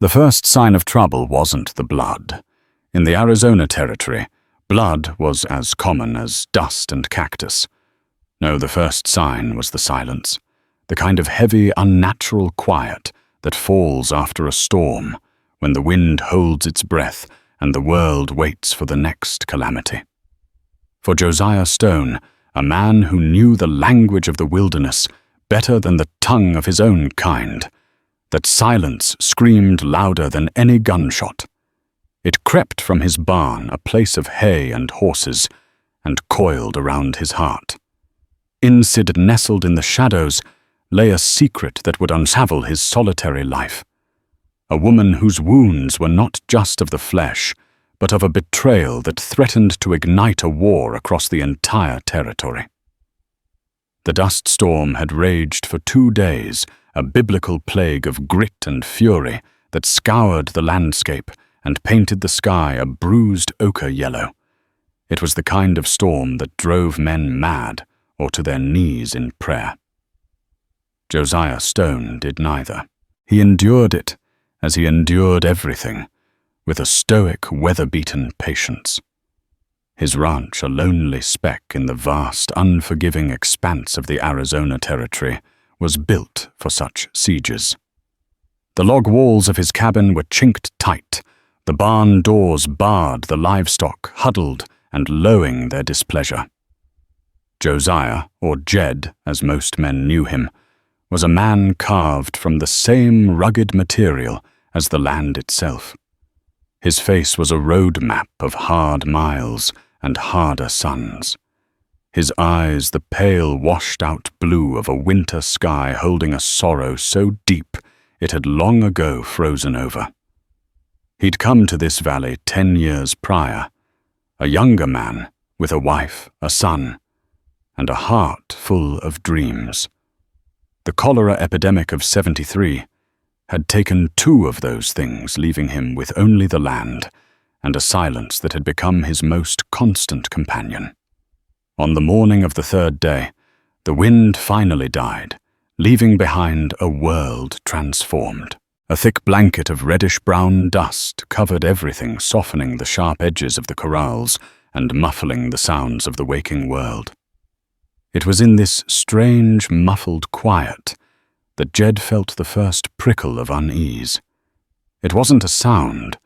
The first sign of trouble wasn't the blood. In the Arizona Territory, blood was as common as dust and cactus. No, the first sign was the silence, the kind of heavy, unnatural quiet that falls after a storm, when the wind holds its breath and the world waits for the next calamity. For Josiah Stone, a man who knew the language of the wilderness better than the tongue of his own kind, that silence screamed louder than any gunshot. It crept from his barn, a place of hay and horses, and coiled around his heart. Inside, nestled in the shadows, lay a secret that would unravel his solitary life. A woman whose wounds were not just of the flesh, but of a betrayal that threatened to ignite a war across the entire territory. The dust storm had raged for 2 days, a biblical plague of grit and fury that scoured the landscape and painted the sky a bruised ochre yellow. It was the kind of storm that drove men mad or to their knees in prayer. Josiah Stone did neither. He endured it, as he endured everything, with a stoic, weather-beaten patience. His ranch, a lonely speck in the vast, unforgiving expanse of the Arizona Territory, was built for such sieges. The log walls of his cabin were chinked tight, the barn doors barred the livestock, huddled and lowing their displeasure. Josiah, or Jed, as most men knew him, was a man carved from the same rugged material as the land itself. His face was a road map of hard miles and harder suns. His eyes the pale, washed-out blue of a winter sky holding a sorrow so deep it had long ago frozen over. He'd come to this valley 10 years prior, a younger man with a wife, a son, and a heart full of dreams. The cholera epidemic of 73 had taken 2 of those things, leaving him with only the land and a silence that had become his most constant companion. On the morning of the 3rd day, the wind finally died, leaving behind a world transformed. A thick blanket of reddish-brown dust covered everything, softening the sharp edges of the corrals and muffling the sounds of the waking world. It was in this strange, muffled quiet that Jed felt the first prickle of unease. It wasn't a sound,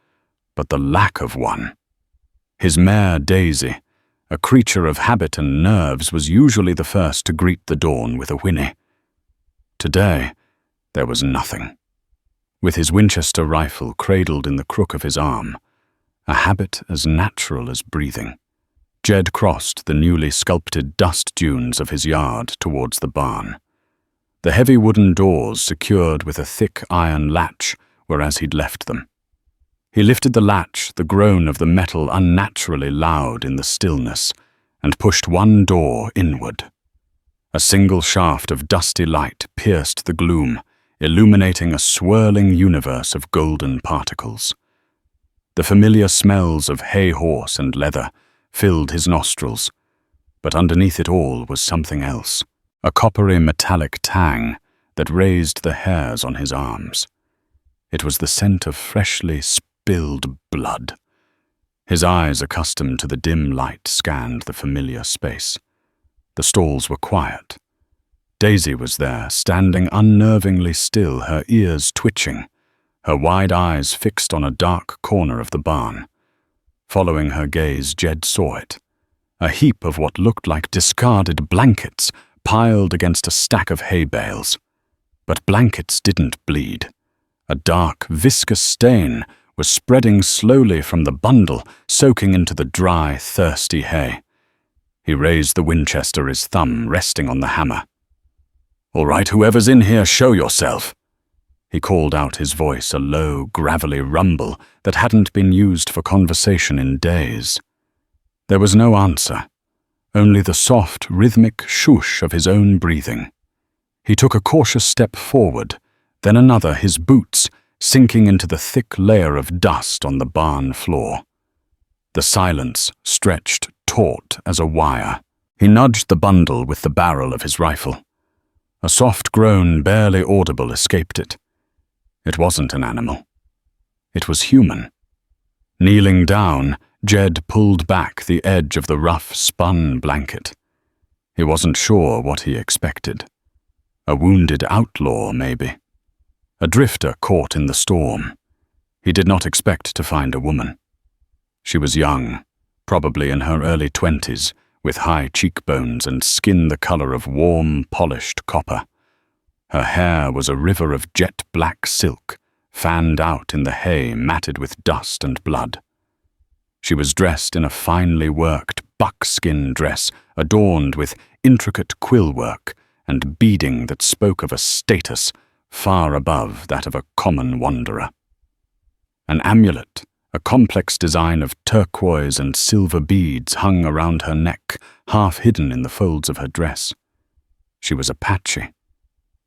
but the lack of one. His mare Daisy, a creature of habit and nerves, was usually the first to greet the dawn with a whinny. Today, there was nothing. With his Winchester rifle cradled in the crook of his arm, a habit as natural as breathing, Jed crossed the newly sculpted dust dunes of his yard towards the barn. The heavy wooden doors secured with a thick iron latch were as he'd left them. He lifted the latch, the groan of the metal unnaturally loud in the stillness, and pushed one door inward. A single shaft of dusty light pierced the gloom, illuminating a swirling universe of golden particles. The familiar smells of hay horse and leather filled his nostrils, but underneath it all was something else, a coppery metallic tang that raised the hairs on his arms. It was the scent of freshly spilled blood. His eyes, accustomed to the dim light, scanned the familiar space. The stalls were quiet. Daisy was there, standing unnervingly still, her ears twitching, her wide eyes fixed on a dark corner of the barn. Following her gaze, Jed saw it, a heap of what looked like discarded blankets piled against a stack of hay bales. But blankets didn't bleed. A dark, viscous stain was spreading slowly from the bundle, soaking into the dry, thirsty hay. He raised the Winchester, his thumb resting on the hammer. "All right, whoever's in here, show yourself." He called out, his voice a low, gravelly rumble that hadn't been used for conversation in days. There was no answer, only the soft, rhythmic shoosh of his own breathing. He took a cautious step forward, then another, his boots sinking into the thick layer of dust on the barn floor. The silence stretched taut as a wire. He nudged the bundle with the barrel of his rifle. A soft groan, barely audible, escaped it. It wasn't an animal. It was human. Kneeling down, Jed pulled back the edge of the rough spun blanket. He wasn't sure what he expected. A wounded outlaw, maybe. A drifter caught in the storm. He did not expect to find a woman. She was young, probably in her early 20s, with high cheekbones and skin the color of warm, polished copper. Her hair was a river of jet-black silk, fanned out in the hay matted with dust and blood. She was dressed in a finely worked buckskin dress adorned with intricate quill work and beading that spoke of a status far above that of a common wanderer. An amulet, a complex design of turquoise and silver beads, hung around her neck, half hidden in the folds of her dress. She was Apache,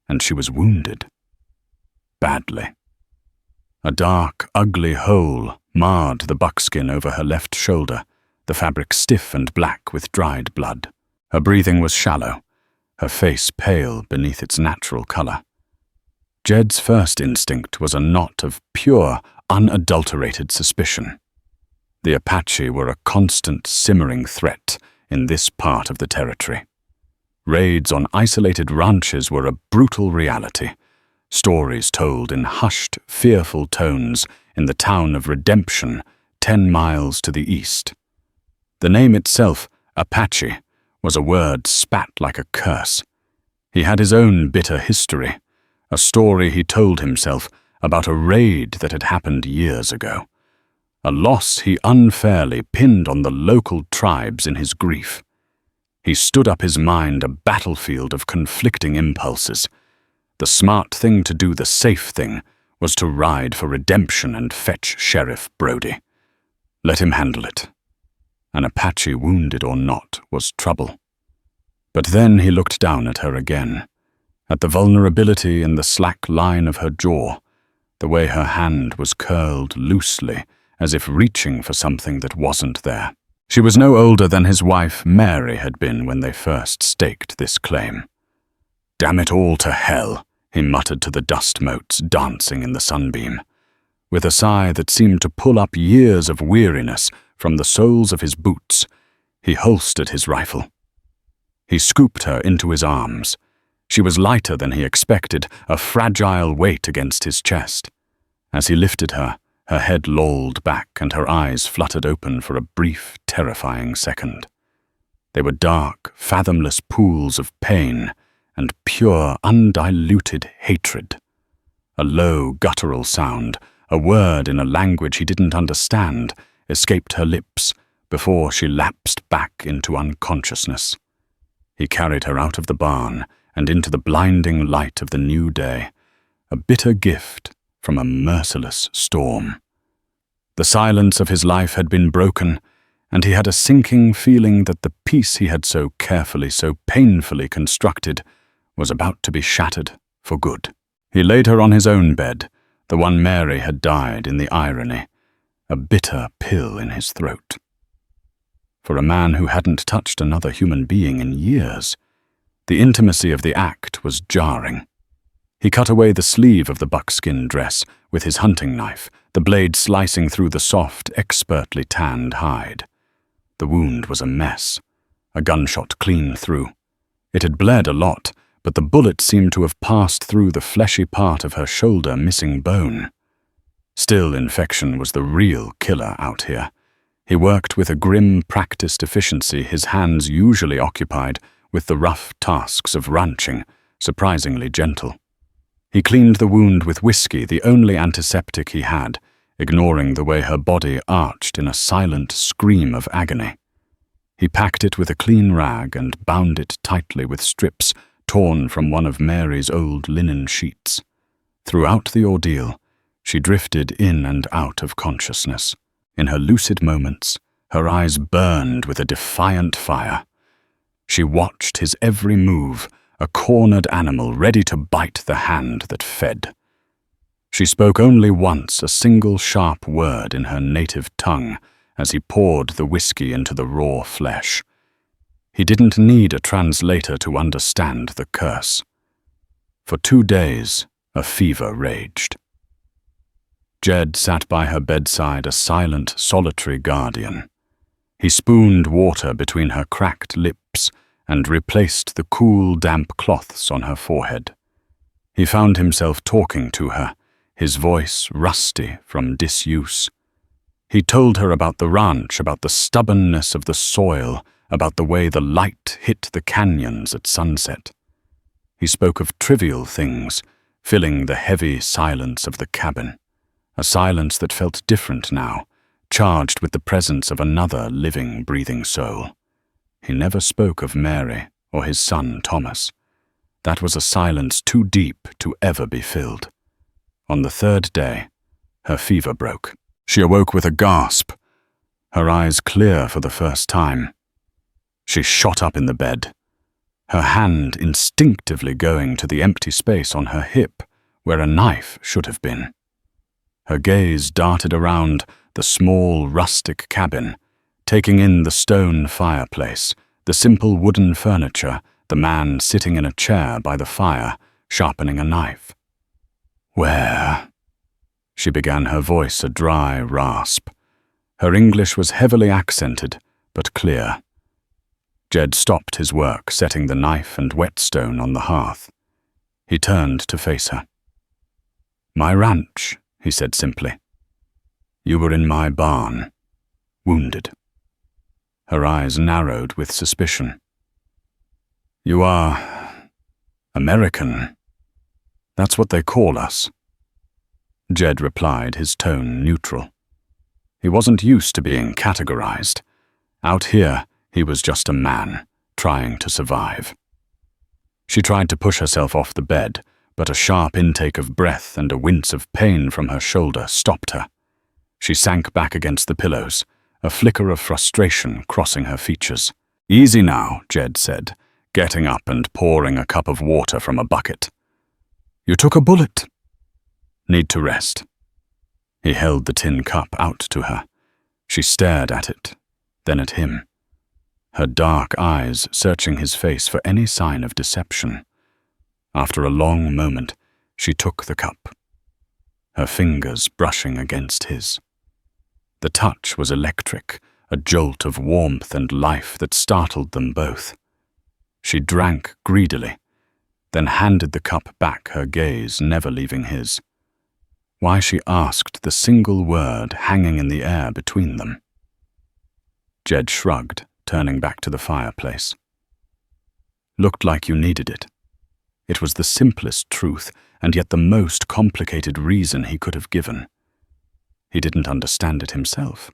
and she was wounded. Badly. A dark, ugly hole marred the buckskin over her left shoulder, the fabric stiff and black with dried blood. Her breathing was shallow, her face pale beneath its natural color. Jed's first instinct was a knot of pure, unadulterated suspicion. The Apache were a constant, simmering threat in this part of the territory. Raids on isolated ranches were a brutal reality, stories told in hushed, fearful tones in the town of Redemption, 10 miles to the east. The name itself, Apache, was a word spat like a curse. He had his own bitter history, a story he told himself about a raid that had happened years ago, a loss he unfairly pinned on the local tribes in his grief. He stood up his mind a battlefield of conflicting impulses. The smart thing to do, the safe thing, was to ride for Redemption and fetch Sheriff Brody. Let him handle it. An Apache, wounded or not, was trouble. But then he looked down at her again, at the vulnerability in the slack line of her jaw, the way her hand was curled loosely, as if reaching for something that wasn't there. She was no older than his wife Mary had been when they first staked this claim. "Damn it all to hell," he muttered to the dust motes dancing in the sunbeam. With a sigh that seemed to pull up years of weariness from the soles of his boots, he holstered his rifle. He scooped her into his arms. She was lighter than he expected, a fragile weight against his chest. As he lifted her, her head lolled back and her eyes fluttered open for a brief, terrifying second. They were dark, fathomless pools of pain and pure, undiluted hatred. A low, guttural sound, a word in a language he didn't understand, escaped her lips before she lapsed back into unconsciousness. He carried her out of the barn and into the blinding light of the new day, a bitter gift from a merciless storm. The silence of his life had been broken, and he had a sinking feeling that the peace he had so carefully, so painfully constructed was about to be shattered for good. He laid her on his own bed, the one Mary had died in the irony, a bitter pill in his throat. For a man who hadn't touched another human being in years, the intimacy of the act was jarring. He cut away the sleeve of the buckskin dress with his hunting knife, the blade slicing through the soft, expertly tanned hide. The wound was a mess, a gunshot clean through. It had bled a lot, but the bullet seemed to have passed through the fleshy part of her shoulder, missing bone. Still, infection was the real killer out here. He worked with a grim, practiced efficiency, his hands usually occupied with the rough tasks of ranching, surprisingly gentle. He cleaned the wound with whiskey, the only antiseptic he had, ignoring the way her body arched in a silent scream of agony. He packed it with a clean rag and bound it tightly with strips torn from one of Mary's old linen sheets. Throughout the ordeal, she drifted in and out of consciousness. In her lucid moments, her eyes burned with a defiant fire. She watched his every move, a cornered animal ready to bite the hand that fed. She spoke only once, a single sharp word in her native tongue, as he poured the whiskey into the raw flesh. He didn't need a translator to understand the curse. For 2 days, a fever raged. Jed sat by her bedside, a silent, solitary guardian. He spooned water between her cracked lips and replaced the cool, damp cloths on her forehead. He found himself talking to her, his voice rusty from disuse. He told her about the ranch, about the stubbornness of the soil, about the way the light hit the canyons at sunset. He spoke of trivial things, filling the heavy silence of the cabin, a silence that felt different now, charged with the presence of another living, breathing soul. He never spoke of Mary or his son Thomas. That was a silence too deep to ever be filled. On the third day, her fever broke. She awoke with a gasp, her eyes clear for the first time. She shot up in the bed, her hand instinctively going to the empty space on her hip where a knife should have been. Her gaze darted around the small, rustic cabin, taking in the stone fireplace, the simple wooden furniture, the man sitting in a chair by the fire, sharpening a knife. "Where?" She began, her voice a dry rasp. Her English was heavily accented, but clear. Jed stopped his work, setting the knife and whetstone on the hearth. He turned to face her. "My ranch," he said simply. "You were in my barn, wounded." Her eyes narrowed with suspicion. "You are American. That's what they call us." Jed replied, his tone neutral. He wasn't used to being categorized. Out here, he was just a man, trying to survive. She tried to push herself off the bed, but a sharp intake of breath and a wince of pain from her shoulder stopped her. She sank back against the pillows, a flicker of frustration crossing her features. "Easy now," Jed said, getting up and pouring a cup of water from a bucket. "You took a bullet." "Need to rest." He held the tin cup out to her. She stared at it, then at him, her dark eyes searching his face for any sign of deception. After a long moment, she took the cup, her fingers brushing against his. The touch was electric, a jolt of warmth and life that startled them both. She drank greedily, then handed the cup back, her gaze never leaving his. Why she asked the single word hanging in the air between them. Jed shrugged, turning back to the fireplace. "Looked like you needed it." It was the simplest truth, and yet the most complicated reason he could have given. He didn't understand it himself.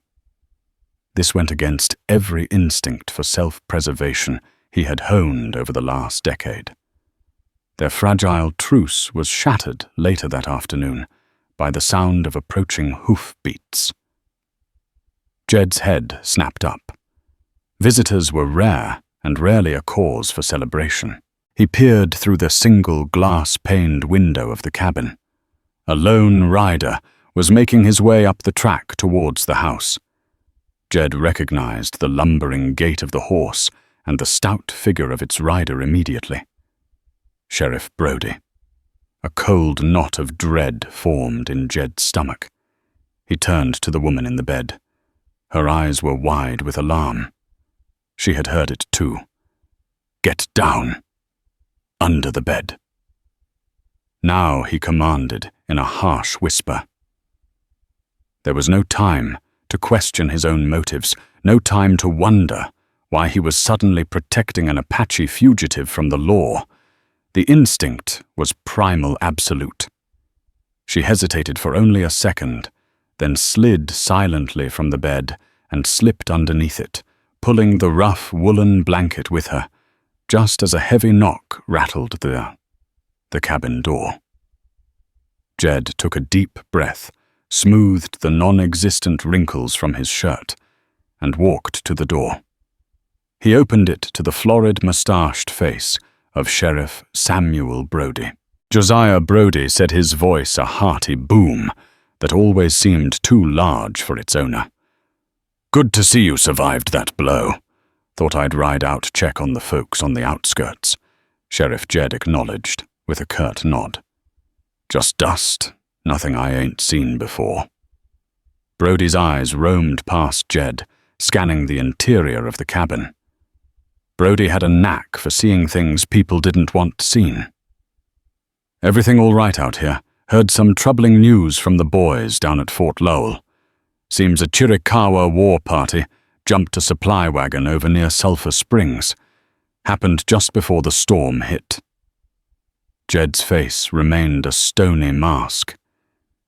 This went against every instinct for self-preservation he had honed over the last decade. Their fragile truce was shattered later that afternoon by the sound of approaching hoofbeats. Jed's head snapped up. Visitors were rare and rarely a cause for celebration. He peered through the single glass-paned window of the cabin. A lone rider was making his way up the track towards the house. Jed recognized the lumbering gait of the horse and the stout figure of its rider immediately. Sheriff Brody. A cold knot of dread formed in Jed's stomach. He turned to the woman in the bed. Her eyes were wide with alarm. She had heard it too. "Get down." Under the bed. Now he commanded in a harsh whisper. There was no time to question his own motives, no time to wonder why he was suddenly protecting an Apache fugitive from the law. The instinct was primal absolute. She hesitated for only a second, then slid silently from the bed and slipped underneath it, pulling the rough woolen blanket with her, just as a heavy knock rattled the cabin door. Jed took a deep breath, smoothed the non-existent wrinkles from his shirt, and walked to the door. He opened it to the florid mustached face of Sheriff Samuel Brody. Josiah Brody said, his voice a hearty boom that always seemed too large for its owner. "Good to see you survived that blow. Thought I'd ride out, check on the folks on the outskirts," Sheriff Jed acknowledged with a curt nod. "Just dust Nothing I ain't seen before. Brody's eyes roamed past Jed, scanning the interior of the cabin. Brody had a knack for seeing things people didn't want seen. Everything all right out here? Heard some troubling news from the boys down at Fort Lowell. Seems a Chiricahua war party jumped a supply wagon over near Sulphur Springs. Happened just before the storm hit. Jed's face remained a stony mask.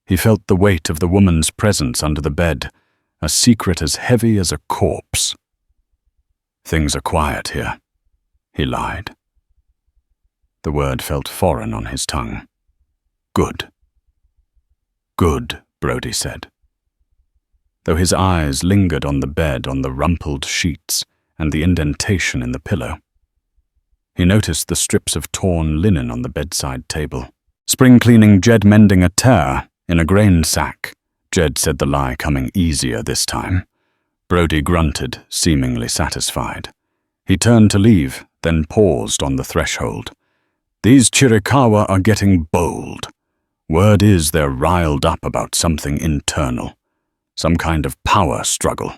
He felt the weight of the woman's presence under the bed, a secret as heavy as a corpse. Things are quiet here, he lied. The word felt foreign on his tongue. Good. Good, Brody said. Though his eyes lingered on the bed, on the rumpled sheets, and the indentation in the pillow. He noticed the strips of torn linen on the bedside table. Spring cleaning Jed mending a tear in a grain sack. Jed said the lie coming easier this time. Brody grunted, seemingly satisfied. He turned to leave, then paused on the threshold. These Chiricahua are getting bold. Word is they're riled up about something internal. Some kind of power struggle.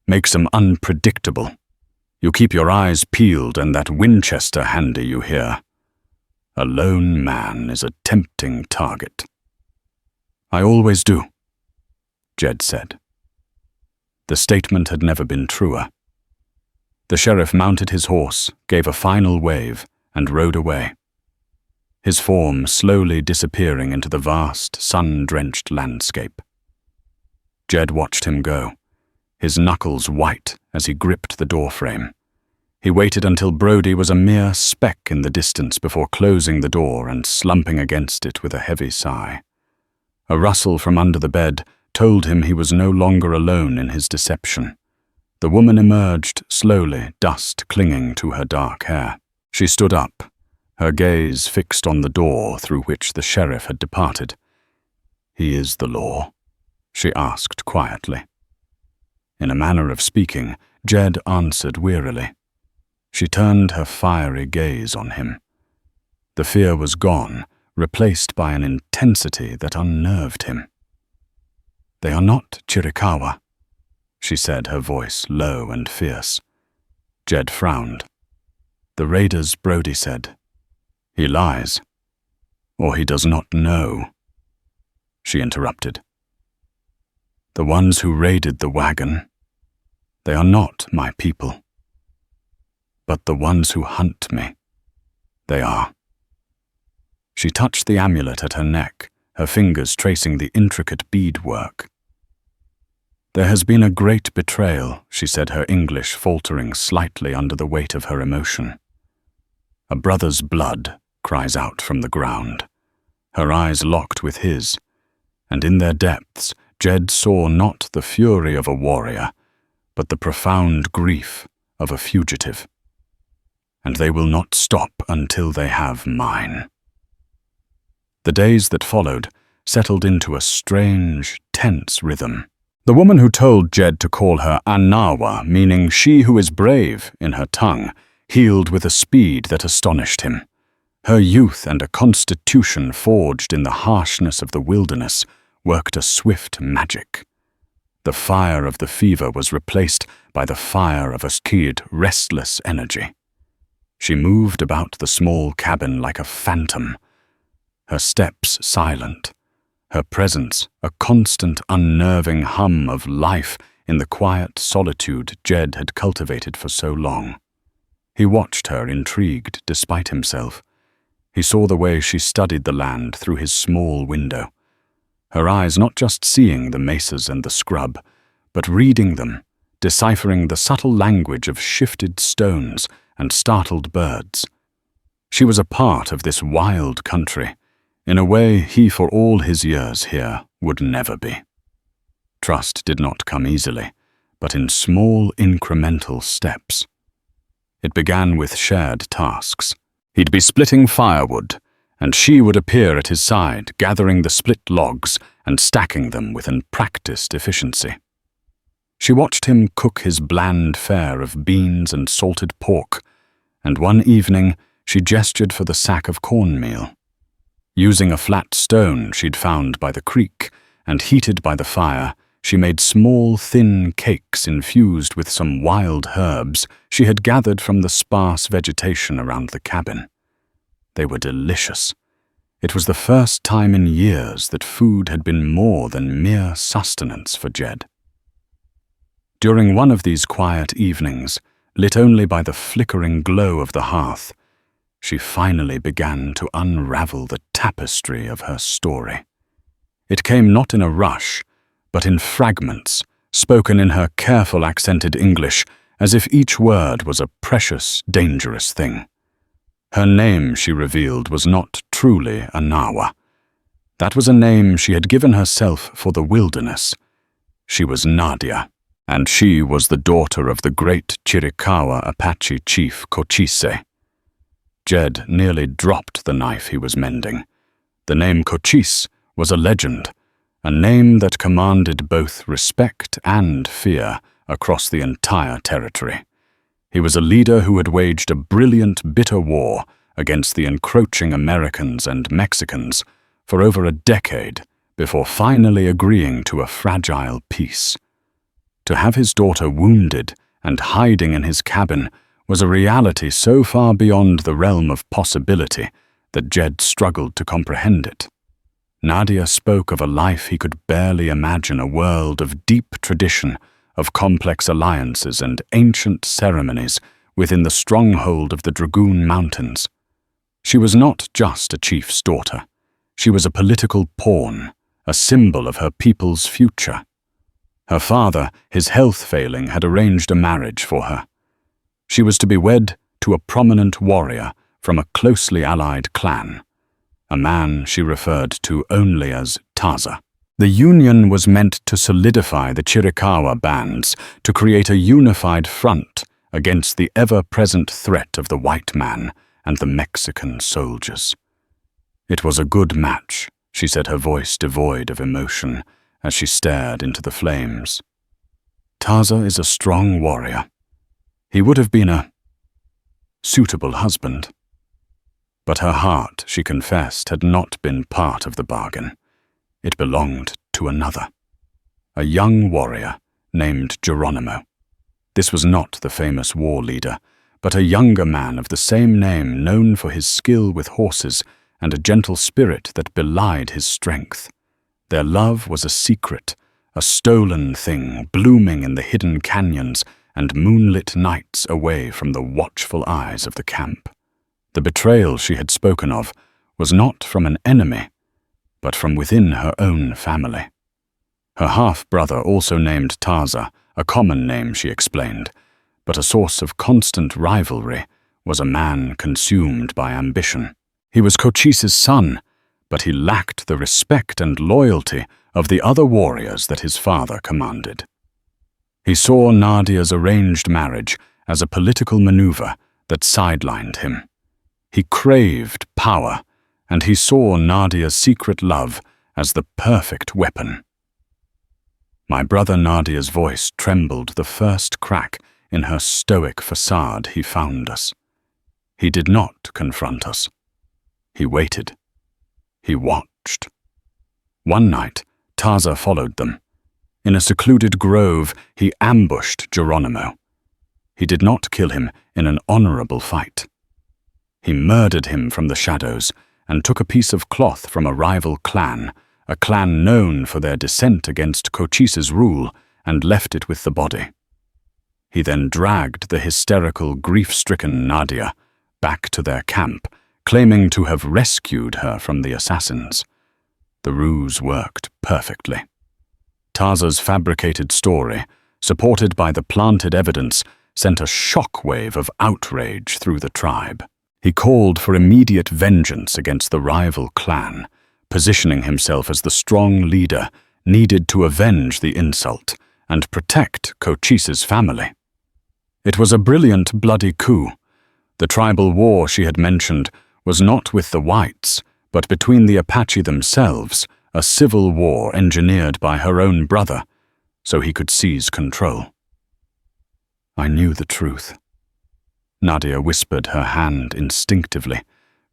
Makes them unpredictable. You keep your eyes peeled and that Winchester handy you hear. A lone man is a tempting target. I always do, Jed said. The statement had never been truer. The sheriff mounted his horse, gave a final wave, and rode away. His form slowly disappearing into the vast, sun-drenched landscape. Jed watched him go, his knuckles white as he gripped the doorframe. He waited until Brody was a mere speck in the distance before closing the door and slumping against it with a heavy sigh. A rustle from under the bed told him he was no longer alone in his deception. The woman emerged slowly, dust clinging to her dark hair. She stood up, her gaze fixed on the door through which the sheriff had departed. "He is the law?" she asked quietly. In a manner of speaking, Jed answered wearily. She turned her fiery gaze on him. The fear was gone, replaced by an intensity that unnerved him. "They are not Chiricahua," she said, her voice low and fierce. Jed frowned. "The raiders," Brody said. "He lies. Or he does not know." She interrupted. "The ones who raided the wagon, they are not my people. But the ones who hunt me, they are." She touched the amulet at her neck, her fingers tracing the intricate beadwork. "There has been a great betrayal," she said, her English faltering slightly under the weight of her emotion. "A brother's blood cries out from the ground." Her eyes locked with his, and in their depths Jed saw not the fury of a warrior, but the profound grief of a fugitive. "And they will not stop until they have mine." The days that followed settled into a strange, tense rhythm. The woman who told Jed to call her Anawa, meaning she who is brave, in her tongue, healed with a speed that astonished him. Her youth and a constitution forged in the harshness of the wilderness worked a swift magic. The fire of the fever was replaced by the fire of a skewed, restless energy. She moved about the small cabin like a phantom, her steps silent, her presence a constant unnerving hum of life in the quiet solitude Jed had cultivated for so long. He watched her, intrigued despite himself. He saw the way she studied the land through his small window, her eyes not just seeing the mesas and the scrub, but reading them, deciphering the subtle language of shifted stones and startled birds. She was a part of this wild country, in a way he, for all his years here, would never be. Trust did not come easily, but in small incremental steps. It began with shared tasks. He'd be splitting firewood, and she would appear at his side, gathering the split logs and stacking them with an practiced efficiency. She watched him cook his bland fare of beans and salted pork, and one evening she gestured for the sack of cornmeal. Using a flat stone she'd found by the creek and heated by the fire, she made small, thin cakes infused with some wild herbs she had gathered from the sparse vegetation around the cabin. They were delicious. It was the first time in years that food had been more than mere sustenance for Jed. During one of these quiet evenings, lit only by the flickering glow of the hearth, she finally began to unravel the tapestry of her story. It came not in a rush, but in fragments, spoken in her careful accented English, as if each word was a precious, dangerous thing. Her name, she revealed, was not truly Anawa. That was a name she had given herself for the wilderness. She was Nadia, and she was the daughter of the great Chiricahua Apache chief Cochise. Jed nearly dropped the knife he was mending. The name Cochise was a legend, a name that commanded both respect and fear across the entire territory. He was a leader who had waged a brilliant, bitter war against the encroaching Americans and Mexicans for over a decade before finally agreeing to a fragile peace. To have his daughter wounded and hiding in his cabin was a reality so far beyond the realm of possibility that Jed struggled to comprehend it. Nadia spoke of a life he could barely imagine, a world of deep tradition, of complex alliances and ancient ceremonies within the stronghold of the Dragoon Mountains. She was not just a chief's daughter. She was a political pawn, a symbol of her people's future. Her father, his health failing, had arranged a marriage for her. She was to be wed to a prominent warrior from a closely allied clan, a man she referred to only as Taza. The union was meant to solidify the Chiricahua bands, to create a unified front against the ever-present threat of the white man and the Mexican soldiers. It was a good match, she said, her voice devoid of emotion, as she stared into the flames. Taza is a strong warrior. He would have been a suitable husband. But her heart, she confessed, had not been part of the bargain. It belonged to another, a young warrior named Geronimo. This was not the famous war leader, but a younger man of the same name, known for his skill with horses and a gentle spirit that belied his strength. Their love was a secret, a stolen thing, blooming in the hidden canyons and moonlit nights away from the watchful eyes of the camp. The betrayal she had spoken of was not from an enemy, but from within her own family. Her half-brother, also named Taza, a common name, she explained, but a source of constant rivalry, was a man consumed by ambition. He was Cochise's son, but he lacked the respect and loyalty of the other warriors that his father commanded. He saw Nadia's arranged marriage as a political maneuver that sidelined him. He craved power, and he saw Nadia's secret love as the perfect weapon. My brother Nadia's voice trembled the first crack in her stoic facade. He found us. He did not confront us. He waited. He watched. One night, Taza followed them. In a secluded grove, he ambushed Geronimo. He did not kill him in an honorable fight. He murdered him from the shadows and took a piece of cloth from a rival clan, a clan known for their dissent against Cochise's rule, and left it with the body. He then dragged the hysterical, grief-stricken Nadia back to their camp, claiming to have rescued her from the assassins. The ruse worked perfectly. Taza's fabricated story, supported by the planted evidence, sent a shockwave of outrage through the tribe. He called for immediate vengeance against the rival clan, positioning himself as the strong leader needed to avenge the insult and protect Cochise's family. It was a brilliant, bloody coup. The tribal war she had mentioned was not with the whites, but between the Apache themselves, a civil war engineered by her own brother, so he could seize control. I knew the truth. Nadia whispered, her hand instinctively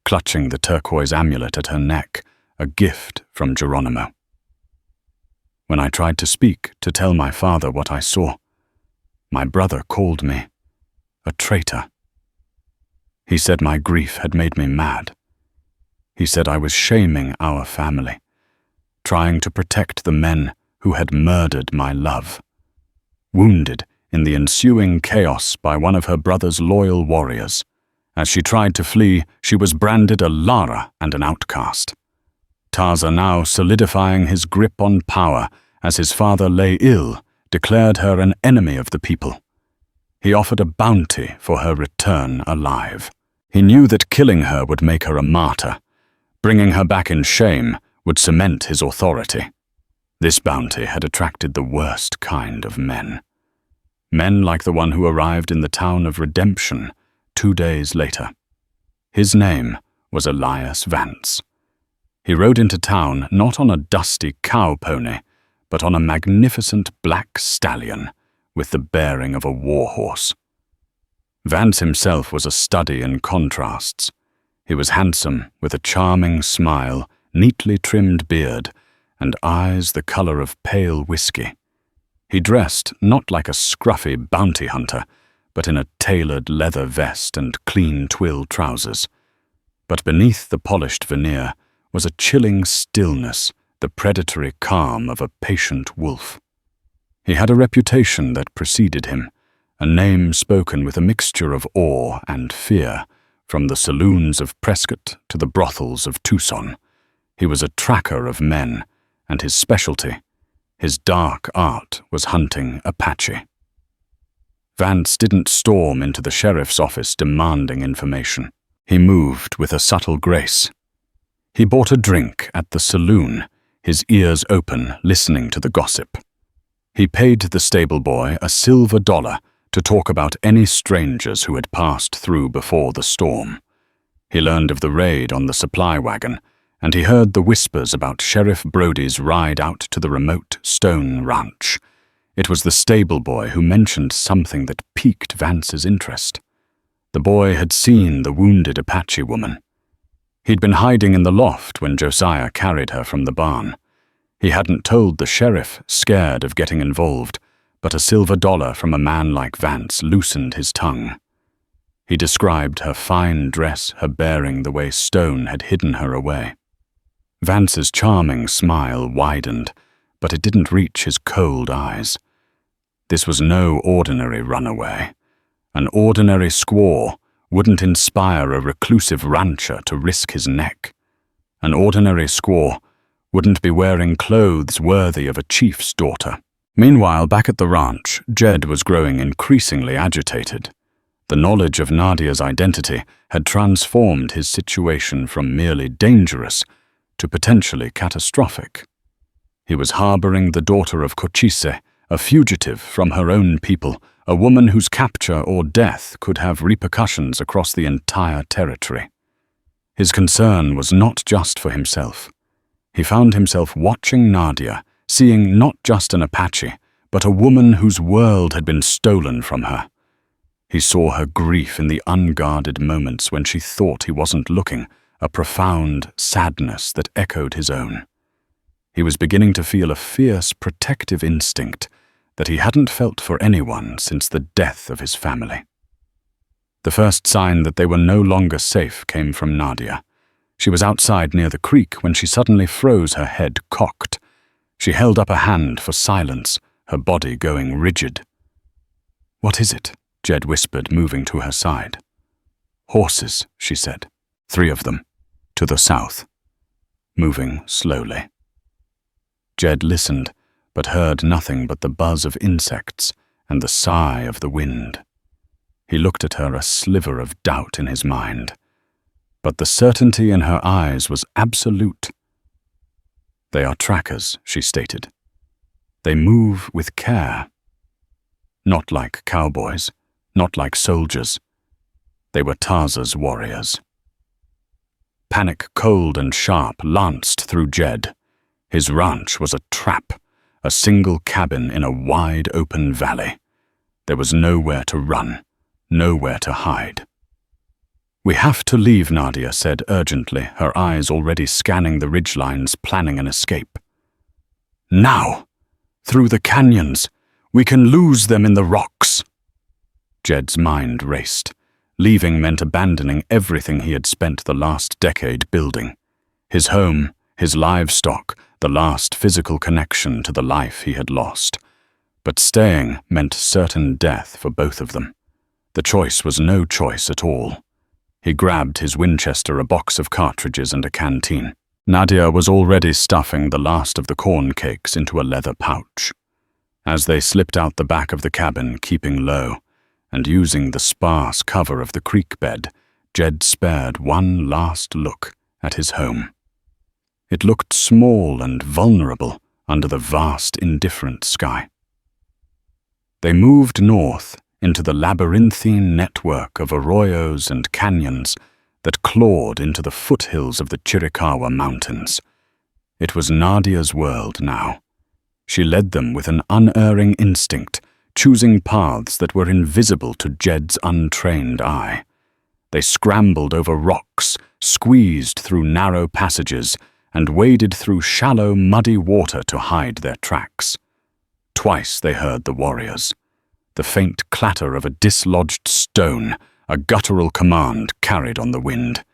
clutching the turquoise amulet at her neck, a gift from Geronimo. When I tried to speak to tell my father what I saw, my brother called me a traitor. He said my grief had made me mad. He said I was shaming our family, trying to protect the men who had murdered my love. Wounded in the ensuing chaos by one of her brother's loyal warriors, as she tried to flee, she was branded a Lara and an outcast. Taza, now solidifying his grip on power as his father lay ill, declared her an enemy of the people. He offered a bounty for her return alive. He knew that killing her would make her a martyr. Bringing her back in shame would cement his authority. This bounty had attracted the worst kind of men. Men like the one who arrived in the town of Redemption 2 days later. His name was Elias Vance. He rode into town not on a dusty cow pony, but on a magnificent black stallion with the bearing of a war horse. Vance himself was a study in contrasts. He was handsome, with a charming smile, neatly trimmed beard, and eyes the color of pale whiskey. He dressed not like a scruffy bounty hunter, but in a tailored leather vest and clean twill trousers. But beneath the polished veneer was a chilling stillness, the predatory calm of a patient wolf. He had a reputation that preceded him, a name spoken with a mixture of awe and fear, from the saloons of Prescott to the brothels of Tucson. He was a tracker of men, and his specialty, his dark art, was hunting Apache. Vance didn't storm into the sheriff's office demanding information. He moved with a subtle grace. He bought a drink at the saloon, his ears open, listening to the gossip. He paid the stable boy a silver dollar to talk about any strangers who had passed through before the storm. He learned of the raid on the supply wagon, and he heard the whispers about Sheriff Brody's ride out to the remote Stone Ranch. It was the stable boy who mentioned something that piqued Vance's interest. The boy had seen the wounded Apache woman. He'd been hiding in the loft when Josiah carried her from the barn. He hadn't told the sheriff, scared of getting involved, but a silver dollar from a man like Vance loosened his tongue. He described her fine dress, her bearing, the way Stone had hidden her away. Vance's charming smile widened, but it didn't reach his cold eyes. This was no ordinary runaway. An ordinary squaw wouldn't inspire a reclusive rancher to risk his neck. An ordinary squaw wouldn't be wearing clothes worthy of a chief's daughter. Meanwhile, back at the ranch, Jed was growing increasingly agitated. The knowledge of Nadia's identity had transformed his situation from merely dangerous to potentially catastrophic. He was harboring the daughter of Cochise, a fugitive from her own people, a woman whose capture or death could have repercussions across the entire territory. His concern was not just for himself. He found himself watching Nadia, seeing not just an Apache, but a woman whose world had been stolen from her. He saw her grief in the unguarded moments when she thought he wasn't looking, a profound sadness that echoed his own. He was beginning to feel a fierce protective instinct that he hadn't felt for anyone since the death of his family. The first sign that they were no longer safe came from Nadia. She was outside near the creek when she suddenly froze, her head cocked. She held up a hand for silence, her body going rigid. "What is it?" Jed whispered, moving to her side. "Horses," she said. 3 of them, to the south, moving slowly. Jed listened, but heard nothing but the buzz of insects and the sigh of the wind. He looked at her, a sliver of doubt in his mind. But the certainty in her eyes was absolute. "They are trackers," she stated. "They move with care. Not like cowboys, not like soldiers. They were Taza's warriors." Panic, cold and sharp, lanced through Jed. His ranch was a trap, a single cabin in a wide open valley. There was nowhere to run, nowhere to hide. "We have to leave," Nadia said urgently, her eyes already scanning the ridgelines, planning an escape. "Now! Through the canyons! We can lose them in the rocks!" Jed's mind raced. Leaving meant abandoning everything he had spent the last decade building. His home, his livestock, the last physical connection to the life he had lost. But staying meant certain death for both of them. The choice was no choice at all. He grabbed his Winchester, a box of cartridges, and a canteen. Nadia was already stuffing the last of the corn cakes into a leather pouch. As they slipped out the back of the cabin, keeping low, and using the sparse cover of the creek bed, Jed spared one last look at his home. It looked small and vulnerable under the vast, indifferent sky. They moved north into the labyrinthine network of arroyos and canyons that clawed into the foothills of the Chiricahua Mountains. It was Nadia's world now. She led them with an unerring instinct, choosing paths that were invisible to Jed's untrained eye. They scrambled over rocks, squeezed through narrow passages, and waded through shallow, muddy water to hide their tracks. Twice they heard the warriors. The faint clatter of a dislodged stone, a guttural command carried on the wind.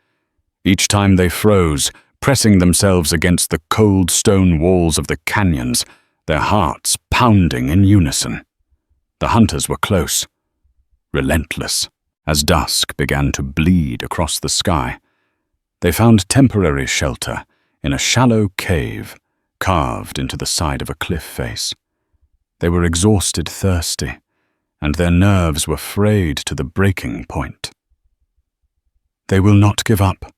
Each time they froze, pressing themselves against the cold stone walls of the canyons, their hearts pounding in unison. The hunters were close, relentless. As dusk began to bleed across the sky, they found temporary shelter in a shallow cave carved into the side of a cliff face. They were exhausted, thirsty, and their nerves were frayed to the breaking point. "They will not give up,"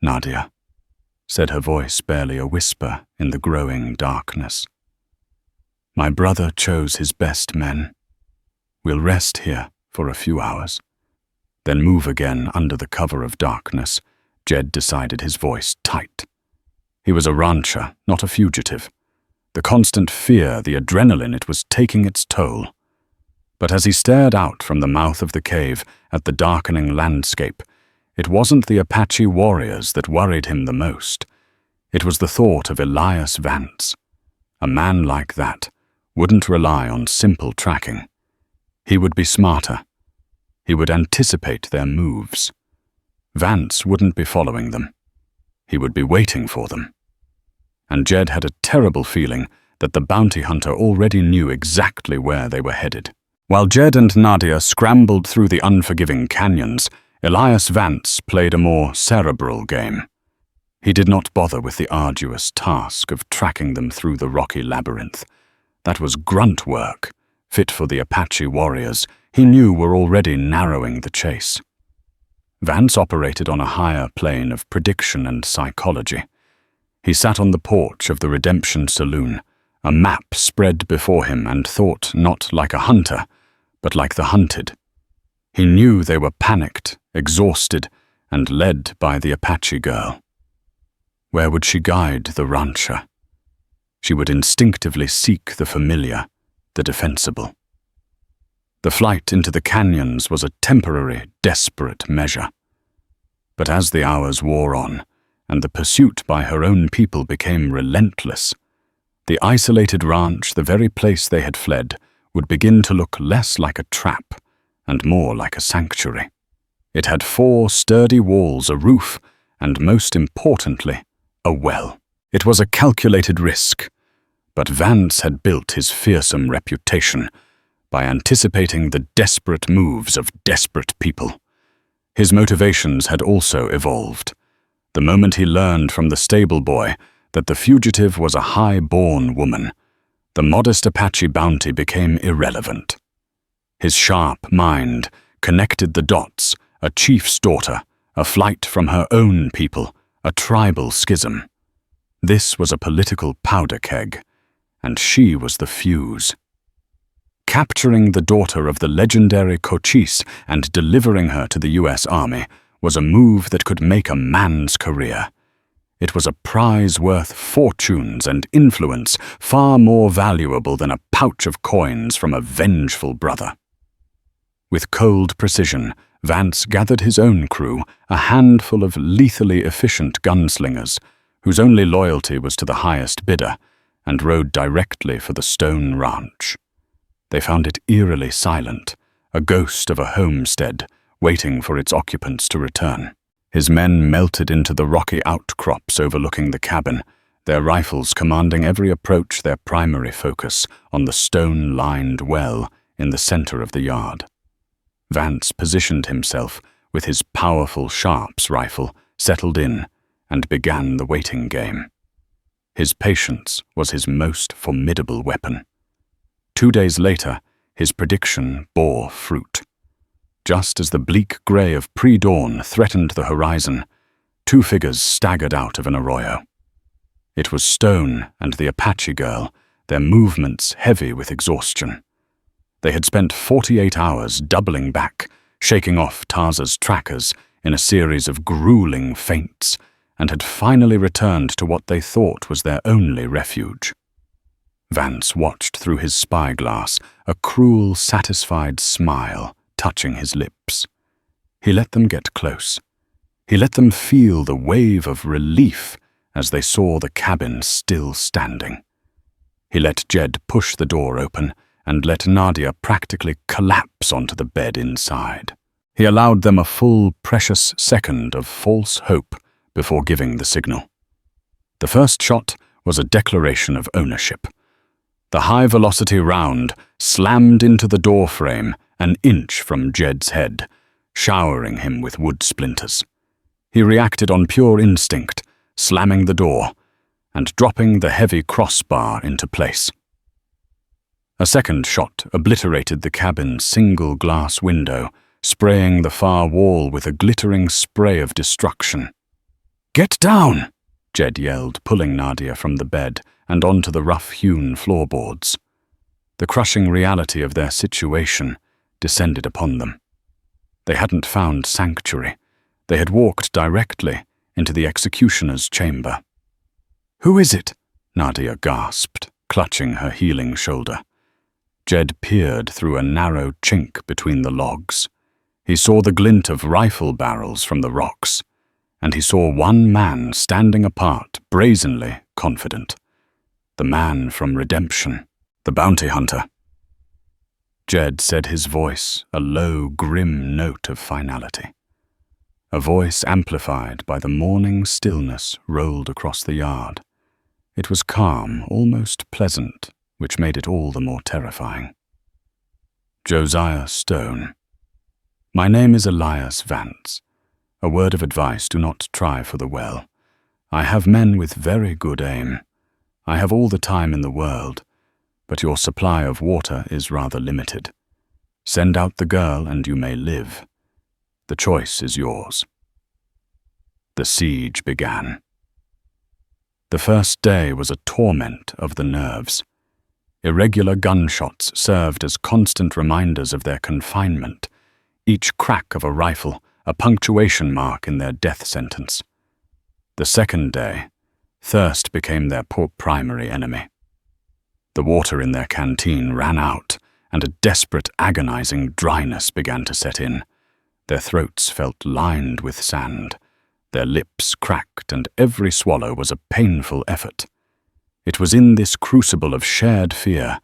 Nadia said, her voice barely a whisper in the growing darkness. "My brother chose his best men. We'll rest here for a few hours, then move again under the cover of darkness." Jed decided, his voice tight. He was a rancher, not a fugitive. The constant fear, the adrenaline, it was taking its toll. But as he stared out from the mouth of the cave at the darkening landscape, it wasn't the Apache warriors that worried him the most. It was the thought of Elias Vance. A man like that wouldn't rely on simple tracking. He would be smarter. He would anticipate their moves. Vance wouldn't be following them. He would be waiting for them. And Jed had a terrible feeling that the bounty hunter already knew exactly where they were headed. While Jed and Nadia scrambled through the unforgiving canyons, Elias Vance played a more cerebral game. He did not bother with the arduous task of tracking them through the rocky labyrinth. That was grunt work, fit for the Apache warriors he knew were already narrowing the chase. Vance operated on a higher plane of prediction and psychology. He sat on the porch of the Redemption Saloon, a map spread before him, and thought not like a hunter, but like the hunted. He knew they were panicked, exhausted, and led by the Apache girl. Where would she guide the rancher? She would instinctively seek the familiar, the defensible. The flight into the canyons was a temporary, desperate measure. But as the hours wore on, and the pursuit by her own people became relentless, the isolated ranch, the very place they had fled, would begin to look less like a trap and more like a sanctuary. It had 4 sturdy walls, a roof, and most importantly, a well. It was a calculated risk, but Vance had built his fearsome reputation by anticipating the desperate moves of desperate people. His motivations had also evolved. The moment he learned from the stable boy that the fugitive was a high-born woman, the modest Apache bounty became irrelevant. His sharp mind connected the dots: a chief's daughter, a flight from her own people, a tribal schism. This was a political powder keg, and she was the fuse. Capturing the daughter of the legendary Cochise and delivering her to the U.S. Army was a move that could make a man's career. It was a prize worth fortunes and influence, far more valuable than a pouch of coins from a vengeful brother. With cold precision, Vance gathered his own crew, a handful of lethally efficient gunslingers, whose only loyalty was to the highest bidder, and rode directly for the Stone Ranch. They found it eerily silent, a ghost of a homestead, waiting for its occupants to return. His men melted into the rocky outcrops overlooking the cabin, their rifles commanding every approach, their primary focus on the stone-lined well in the center of the yard. Vance positioned himself with his powerful Sharps rifle, settled in, and began the waiting game. His patience was his most formidable weapon. 2 days later, his prediction bore fruit. Just as the bleak gray of pre-dawn threatened the horizon, 2 figures staggered out of an arroyo. It was Stone and the Apache girl, their movements heavy with exhaustion. They had spent 48 hours doubling back, shaking off Tarza's trackers in a series of grueling feints, and had finally returned to what they thought was their only refuge. Vance watched through his spyglass, a cruel, satisfied smile touching his lips. He let them get close. He let them feel the wave of relief as they saw the cabin still standing. He let Jed push the door open and let Nadia practically collapse onto the bed inside. He allowed them a full, precious second of false hope before giving the signal. The first shot was a declaration of ownership. The high-velocity round slammed into the door frame an inch from Jed's head, showering him with wood splinters. He reacted on pure instinct, slamming the door and dropping the heavy crossbar into place. A second shot obliterated the cabin's single glass window, spraying the far wall with a glittering spray of destruction. "Get down!" Jed yelled, pulling Nadia from the bed and onto the rough-hewn floorboards. The crushing reality of their situation descended upon them. They hadn't found sanctuary. They had walked directly into the executioner's chamber. "Who is it?" Nadia gasped, clutching her healing shoulder. Jed peered through a narrow chink between the logs. He saw the glint of rifle barrels from the rocks, and he saw one man standing apart, brazenly confident. The man from Redemption, the bounty hunter. Jed said his voice, a low, grim note of finality. A voice amplified by the morning stillness rolled across the yard. It was calm, almost pleasant, which made it all the more terrifying. Josiah Stone. My name is Elias Vance. A word of advice, do not try for the well. I have men with very good aim. I have all the time in the world, but your supply of water is rather limited. Send out the girl and you may live. The choice is yours. The siege began. The first day was a torment of the nerves. Irregular gunshots served as constant reminders of their confinement, each crack of a rifle a punctuation mark in their death sentence. The second day, thirst became their primary enemy. The water in their canteen ran out, and a desperate, agonizing dryness began to set in. Their throats felt lined with sand. Their lips cracked, and every swallow was a painful effort. It was in this crucible of shared fear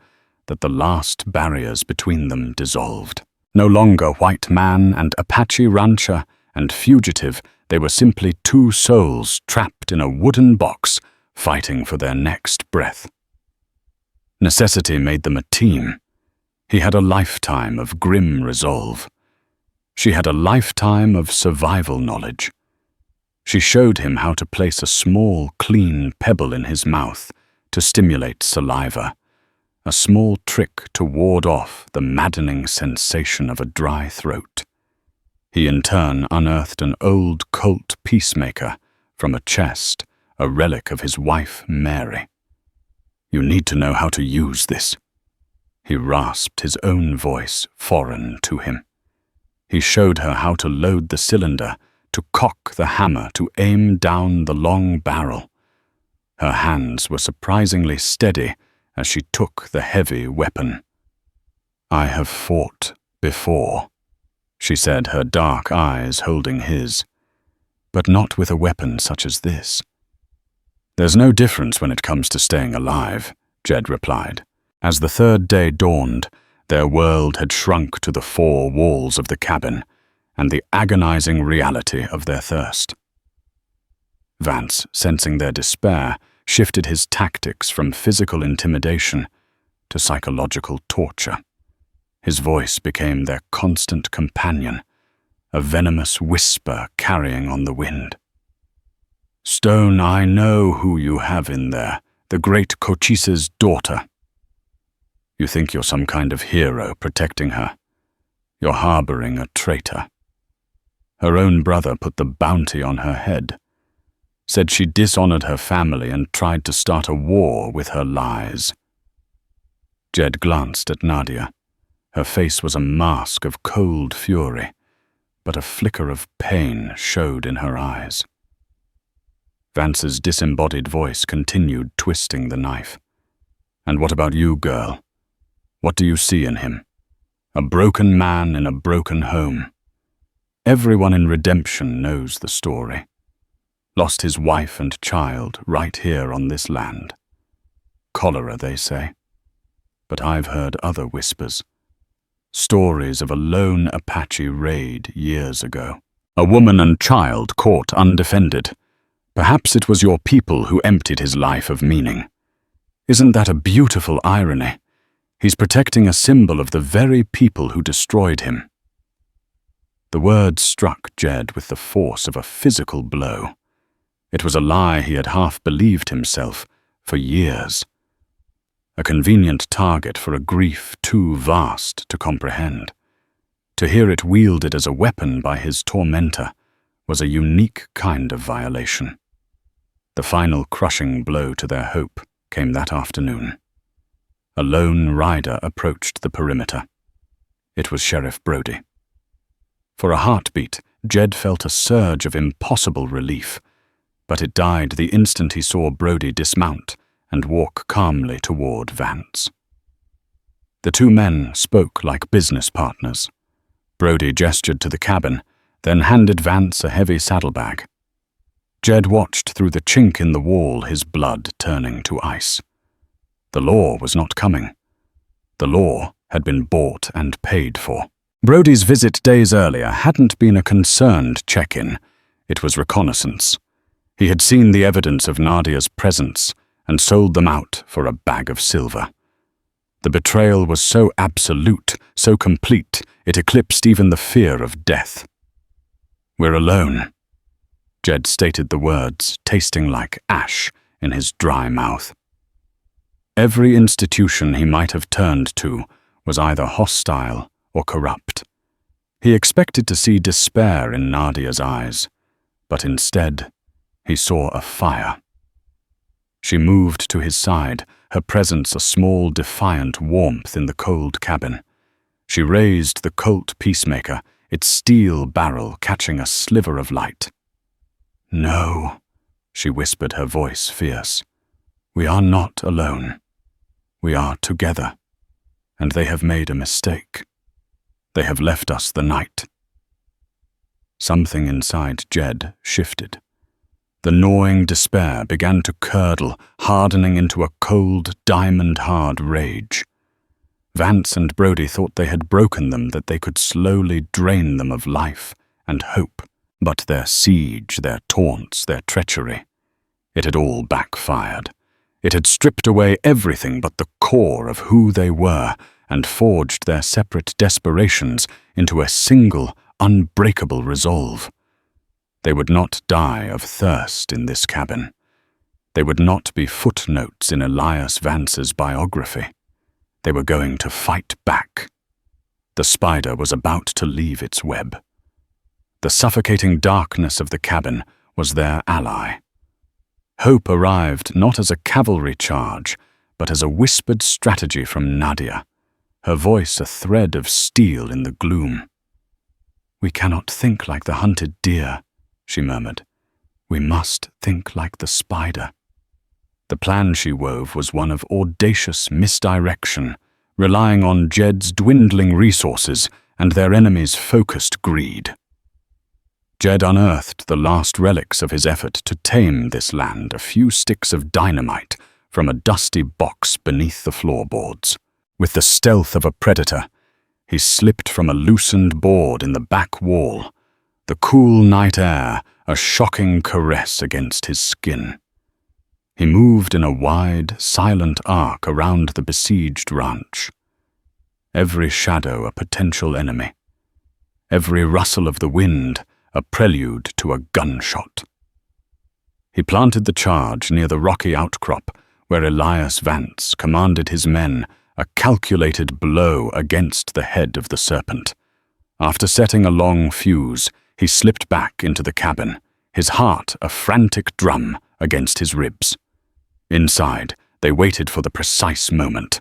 that the last barriers between them dissolved. No longer white man and Apache rancher and fugitive, they were simply 2 souls trapped in a wooden box, fighting for their next breath. Necessity made them a team. He had a lifetime of grim resolve. She had a lifetime of survival knowledge. She showed him how to place a small, clean pebble in his mouth to stimulate saliva, a small trick to ward off the maddening sensation of a dry throat. He in turn unearthed an old Colt peacemaker from a chest, a relic of his wife Mary. You need to know how to use this. He rasped, his own voice foreign to him. He showed her how to load the cylinder, to cock the hammer, to aim down the long barrel. Her hands were surprisingly steady as she took the heavy weapon. I have fought before, she said, her dark eyes holding his. "But not with a weapon such as this." "There's no difference when it comes to staying alive," Jed replied. As the third day dawned, their world had shrunk to the 4 walls of the cabin and the agonizing reality of their thirst. Vance, sensing their despair, shifted his tactics from physical intimidation to psychological torture. His voice became their constant companion, a venomous whisper carrying on the wind. "Stone, I know who you have in there, the great Cochise's daughter. You think you're some kind of hero protecting her. You're harboring a traitor. Her own brother put the bounty on her head, said she dishonored her family and tried to start a war with her lies." Jed glanced at Nadia. Her face was a mask of cold fury, but a flicker of pain showed in her eyes. Vance's disembodied voice continued twisting the knife. "And what about you, girl? What do you see in him? A broken man in a broken home. Everyone in Redemption knows the story. Lost his wife and child right here on this land. Cholera, they say. But I've heard other whispers. Stories of a lone Apache raid years ago. A woman and child caught undefended. Perhaps it was your people who emptied his life of meaning. Isn't that a beautiful irony? He's protecting a symbol of the very people who destroyed him." The words struck Jed with the force of a physical blow. It was a lie he had half believed himself for years. A convenient target for a grief too vast to comprehend. To hear it wielded as a weapon by his tormentor was a unique kind of violation. The final crushing blow to their hope came that afternoon. A lone rider approached the perimeter. It was Sheriff Brody. For a heartbeat, Jed felt a surge of impossible relief, but it died the instant he saw Brody dismount and walk calmly toward Vance. The 2 men spoke like business partners. Brody gestured to the cabin, then handed Vance a heavy saddlebag. Jed watched through the chink in the wall, his blood turning to ice. The law was not coming. The law had been bought and paid for. Brody's visit days earlier hadn't been a concerned check-in. It was reconnaissance. He had seen the evidence of Nadia's presence and sold them out for a bag of silver. The betrayal was so absolute, so complete, it eclipsed even the fear of death. "We're alone." Jed stated the words, tasting like ash in his dry mouth. Every institution he might have turned to was either hostile or corrupt. He expected to see despair in Nadia's eyes, but instead he saw a fire. She moved to his side, her presence a small, defiant warmth in the cold cabin. She raised the Colt Peacemaker, its steel barrel catching a sliver of light. "No," she whispered, her voice fierce. "We are not alone. We are together, and they have made a mistake. They have left us the night." Something inside Jed shifted. The gnawing despair began to curdle, hardening into a cold, diamond-hard rage. Vance and Brody thought they had broken them, that they could slowly drain them of life and hope. But their siege, their taunts, their treachery, it had all backfired. It had stripped away everything but the core of who they were and forged their separate desperations into a single, unbreakable resolve. They would not die of thirst in this cabin. They would not be footnotes in Elias Vance's biography. They were going to fight back. The spider was about to leave its web. The suffocating darkness of the cabin was their ally. Hope arrived not as a cavalry charge, but as a whispered strategy from Nadia, her voice a thread of steel in the gloom. "We cannot think like the hunted deer," she murmured. "We must think like the spider." The plan she wove was one of audacious misdirection, relying on Jed's dwindling resources and their enemies' focused greed. Jed unearthed the last relics of his effort to tame this land, a few sticks of dynamite from a dusty box beneath the floorboards. With the stealth of a predator, he slipped from a loosened board in the back wall, the cool night air a shocking caress against his skin. He moved in a wide, silent arc around the besieged ranch. Every shadow a potential enemy. Every rustle of the wind a prelude to a gunshot. He planted the charge near the rocky outcrop where Elias Vance commanded his men, a calculated blow against the head of the serpent. After setting a long fuse, he slipped back into the cabin, his heart a frantic drum against his ribs. Inside, they waited for the precise moment.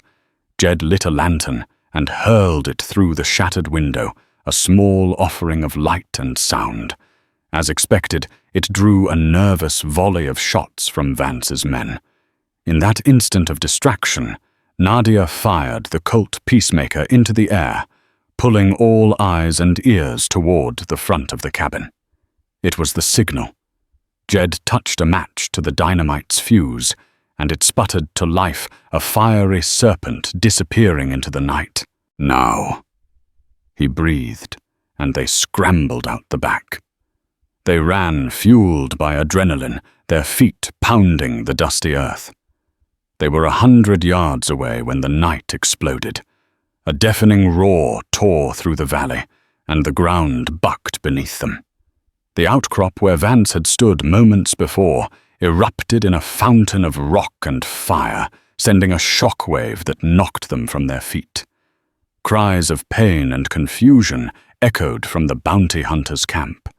Jed lit a lantern and hurled it through the shattered window, a small offering of light and sound. As expected, it drew a nervous volley of shots from Vance's men. In that instant of distraction, Nadia fired the Colt Peacemaker into the air, pulling all eyes and ears toward the front of the cabin. It was the signal. Jed touched a match to the dynamite's fuse, and it sputtered to life, a fiery serpent disappearing into the night. Now. He breathed, and they scrambled out the back. They ran, fueled by adrenaline, their feet pounding the dusty earth. They were 100 yards away when the night exploded. A deafening roar tore through the valley, and the ground bucked beneath them. The outcrop where Vance had stood moments before erupted in a fountain of rock and fire, sending a shockwave that knocked them from their feet. Cries of pain and confusion echoed from the bounty hunters' camp.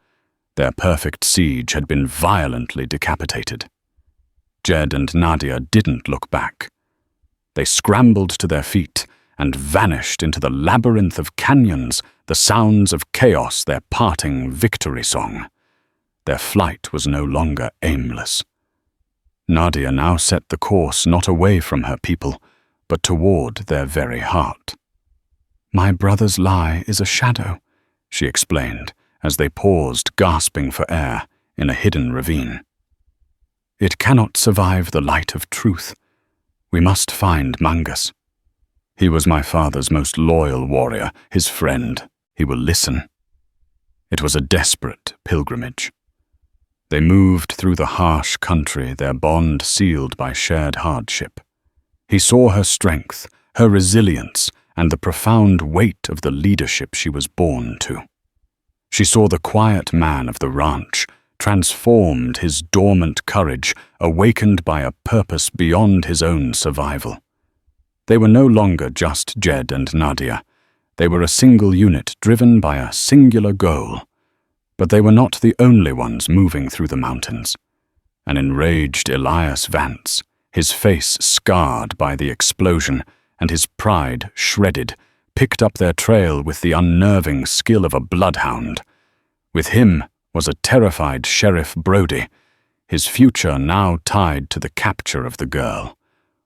Their perfect siege had been violently decapitated. Jed and Nadia didn't look back. They scrambled to their feet and vanished into the labyrinth of canyons, the sounds of chaos their parting victory song. Their flight was no longer aimless. Nadia now set the course not away from her people, but toward their very heart. "My brother's lie is a shadow," she explained as they paused, gasping for air, in a hidden ravine. "It cannot survive the light of truth. We must find Mangus. He was my father's most loyal warrior, his friend. He will listen." It was a desperate pilgrimage. They moved through the harsh country, their bond sealed by shared hardship. He saw her strength, her resilience, and the profound weight of the leadership she was born to. She saw the quiet man of the ranch, transformed his dormant courage, awakened by a purpose beyond his own survival. They were no longer just Jed and Nadia. They were a single unit driven by a singular goal. But they were not the only ones moving through the mountains. An enraged Elias Vance, his face scarred by the explosion and his pride shredded, picked up their trail with the unnerving skill of a bloodhound. With him was a terrified Sheriff Brody, his future now tied to the capture of the girl.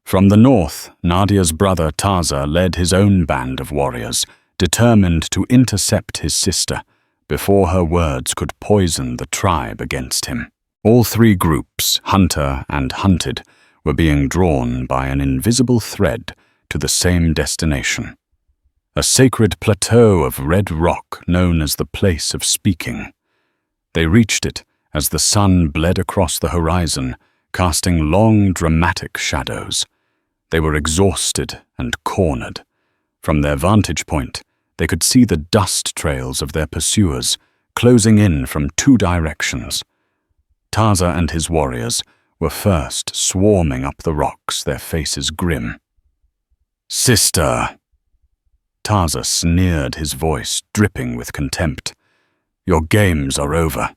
From the north, Nadia's brother Taza led his own band of warriors, determined to intercept his sister before her words could poison the tribe against him. All three groups, hunter and hunted, were being drawn by an invisible thread to the same destination. A sacred plateau of red rock known as the Place of Speaking. They reached it as the sun bled across the horizon, casting long, dramatic shadows. They were exhausted and cornered. From their vantage point, they could see the dust trails of their pursuers, closing in from two directions. Taza and his warriors were first swarming up the rocks, their faces grim. "Sister!" Taza sneered, his voice dripping with contempt. "Your games are over.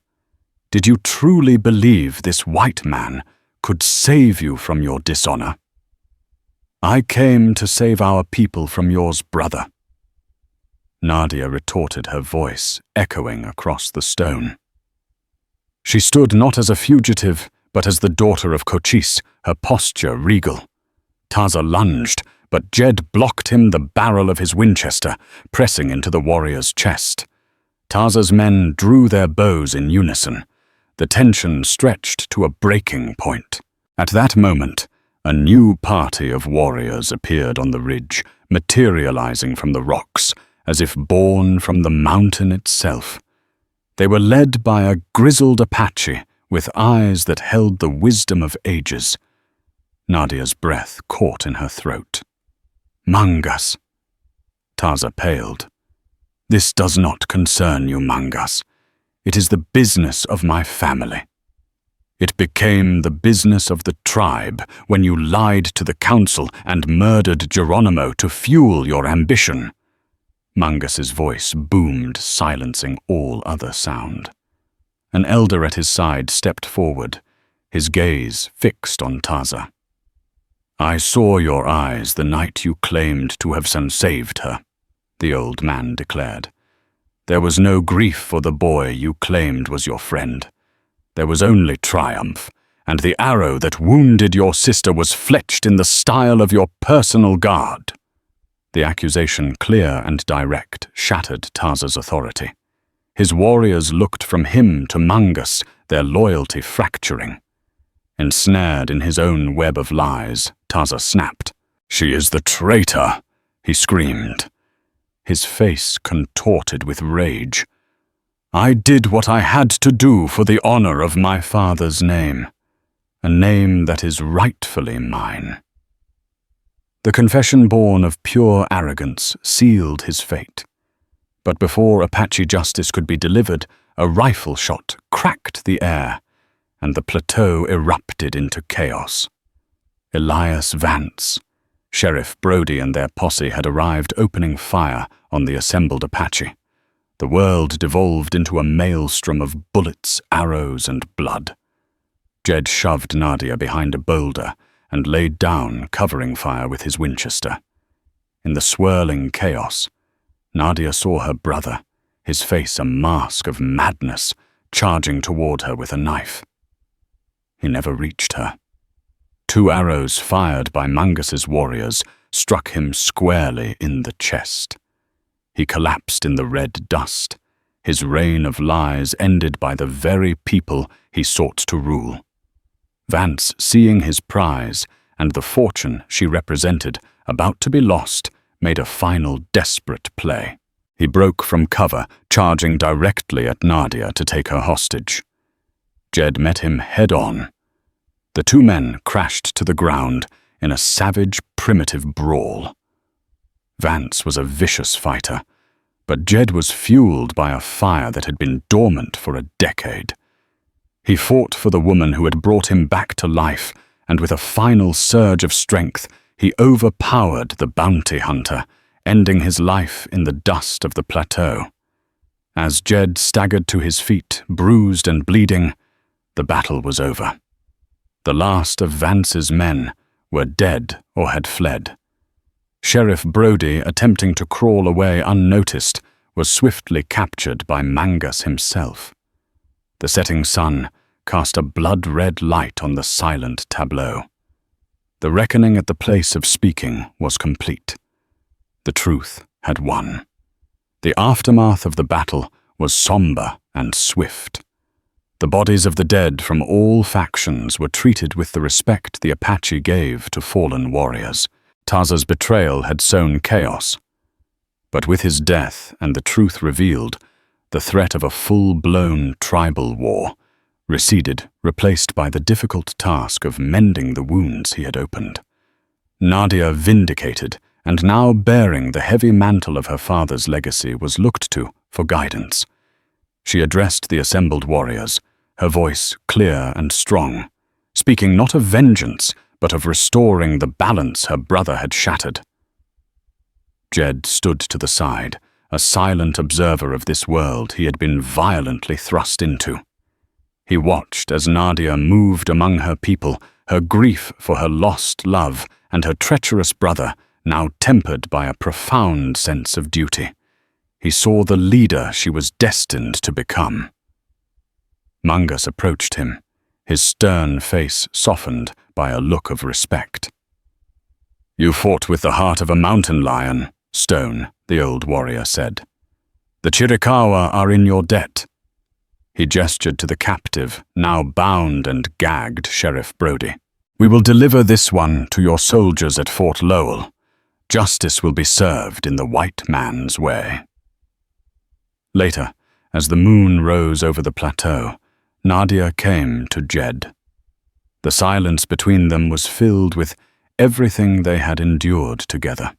Did you truly believe this white man could save you from your dishonor? I came to save our people from yours, brother." Nadia retorted, her voice echoing across the stone. She stood not as a fugitive, but as the daughter of Cochise, her posture regal. Taza lunged, but Jed blocked him the barrel of his Winchester, pressing into the warrior's chest. Tarza's men drew their bows in unison. The tension stretched to a breaking point. At that moment, a new party of warriors appeared on the ridge, materializing from the rocks, as if born from the mountain itself. They were led by a grizzled Apache with eyes that held the wisdom of ages. Nadia's breath caught in her throat. Mangas. Tarza paled. This does not concern you, Mangas. It is the business of my family. It became the business of the tribe when you lied to the council and murdered Geronimo to fuel your ambition. Mangas's voice boomed, silencing all other sound. An elder at his side stepped forward, his gaze fixed on Tarza. I saw your eyes the night you claimed to have saved her, the old man declared. There was no grief for the boy you claimed was your friend. There was only triumph, and the arrow that wounded your sister was fletched in the style of your personal guard. The accusation, clear and direct, shattered Tarza's authority. His warriors looked from him to Mangas, their loyalty fracturing. Ensnared in his own web of lies, Tarza snapped. She is the traitor, he screamed. His face contorted with rage. I did what I had to do for the honor of my father's name, a name that is rightfully mine. The confession born of pure arrogance sealed his fate. But before Apache justice could be delivered, a rifle shot cracked the air, and the plateau erupted into chaos. Elias Vance, Sheriff Brody and their posse had arrived, opening fire on the assembled Apache. The world devolved into a maelstrom of bullets, arrows, and blood. Jed shoved Nadia behind a boulder and laid down, covering fire with his Winchester. In the swirling chaos, Nadia saw her brother, his face a mask of madness, charging toward her with a knife. He never reached her. 2 arrows fired by Mangas's warriors struck him squarely in the chest. He collapsed in the red dust, his reign of lies ended by the very people he sought to rule. Vance, seeing his prize and the fortune she represented about to be lost, made a final desperate play. He broke from cover, charging directly at Nadia to take her hostage. Jed met him head-on. The 2 men crashed to the ground in a savage, primitive brawl. Vance was a vicious fighter, but Jed was fueled by a fire that had been dormant for a decade. He fought for the woman who had brought him back to life, and with a final surge of strength, he overpowered the bounty hunter, ending his life in the dust of the plateau. As Jed staggered to his feet, bruised and bleeding, the battle was over. The last of Vance's men were dead or had fled. Sheriff Brody, attempting to crawl away unnoticed, was swiftly captured by Mangas himself. The setting sun cast a blood-red light on the silent tableau. The reckoning at the place of speaking was complete. The truth had won. The aftermath of the battle was somber and swift. The bodies of the dead from all factions were treated with the respect the Apache gave to fallen warriors. Tarza's betrayal had sown chaos. But with his death and the truth revealed, the threat of a full-blown tribal war receded, replaced by the difficult task of mending the wounds he had opened. Nadia, vindicated and now bearing the heavy mantle of her father's legacy, was looked to for guidance. She addressed the assembled warriors, her voice clear and strong, speaking not of vengeance, but of restoring the balance her brother had shattered. Jed stood to the side, a silent observer of this world he had been violently thrust into. He watched as Nadia moved among her people, her grief for her lost love and her treacherous brother now tempered by a profound sense of duty. He saw the leader she was destined to become. Mangas approached him, his stern face softened by a look of respect. "You fought with the heart of a mountain lion, Stone," the old warrior said. "The Chiricahua are in your debt." He gestured to the captive, now bound and gagged Sheriff Brody. "We will deliver this one to your soldiers at Fort Lowell. Justice will be served in the white man's way." Later, as the moon rose over the plateau, Nadia came to Jed. The silence between them was filled with everything they had endured together.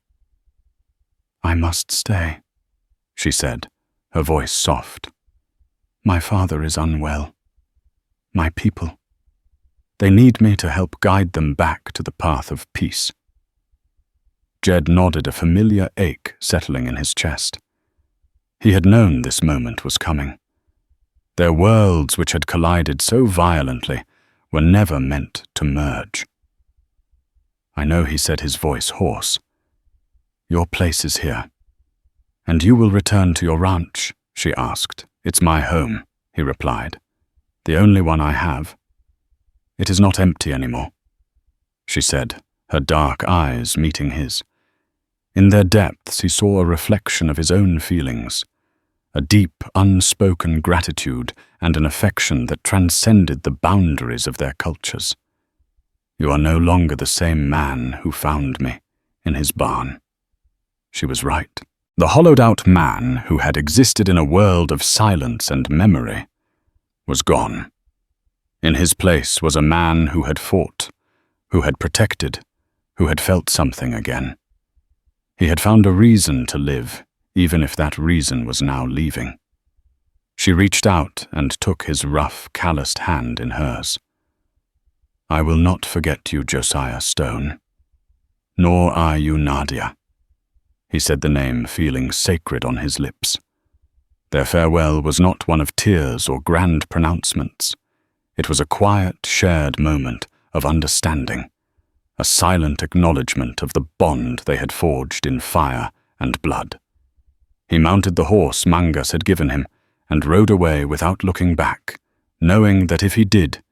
"I must stay," she said, her voice soft. "My father is unwell. My people. They need me to help guide them back to the path of peace." Jed nodded, a familiar ache settling in his chest. He had known this moment was coming. Their worlds, which had collided so violently, were never meant to merge. "I know," he said, his voice hoarse. "Your place is here. And you will return to your ranch?" she asked. "It's my home," he replied. "The only one I have. It is not empty anymore," she said, her dark eyes meeting his. In their depths he saw a reflection of his own feelings, a deep, unspoken gratitude and an affection that transcended the boundaries of their cultures. "You are no longer the same man who found me in his barn." She was right. The hollowed-out man who had existed in a world of silence and memory was gone. In his place was a man who had fought, who had protected, who had felt something again. He had found a reason to live, even if that reason was now leaving. She reached out and took his rough, calloused hand in hers. "I will not forget you, Josiah Stone. Nor are you, Nadia." He said the name, feeling sacred on his lips. Their farewell was not one of tears or grand pronouncements. It was a quiet, shared moment of understanding, a silent acknowledgement of the bond they had forged in fire and blood. He mounted the horse Mangus had given him and rode away without looking back, knowing that if he did,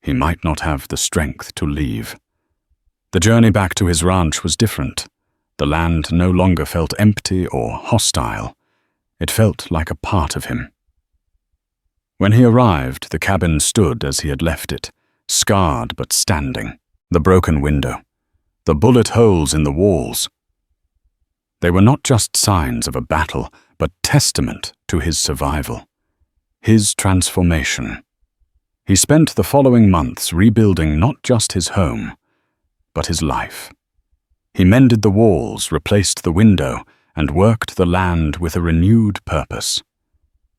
he might not have the strength to leave. The journey back to his ranch was different. The land no longer felt empty or hostile. It felt like a part of him. When he arrived, the cabin stood as he had left it, scarred but standing. The broken window, the bullet holes in the walls. They were not just signs of a battle, but testament to his survival, his transformation. He spent the following months rebuilding not just his home, but his life. He mended the walls, replaced the window, and worked the land with a renewed purpose.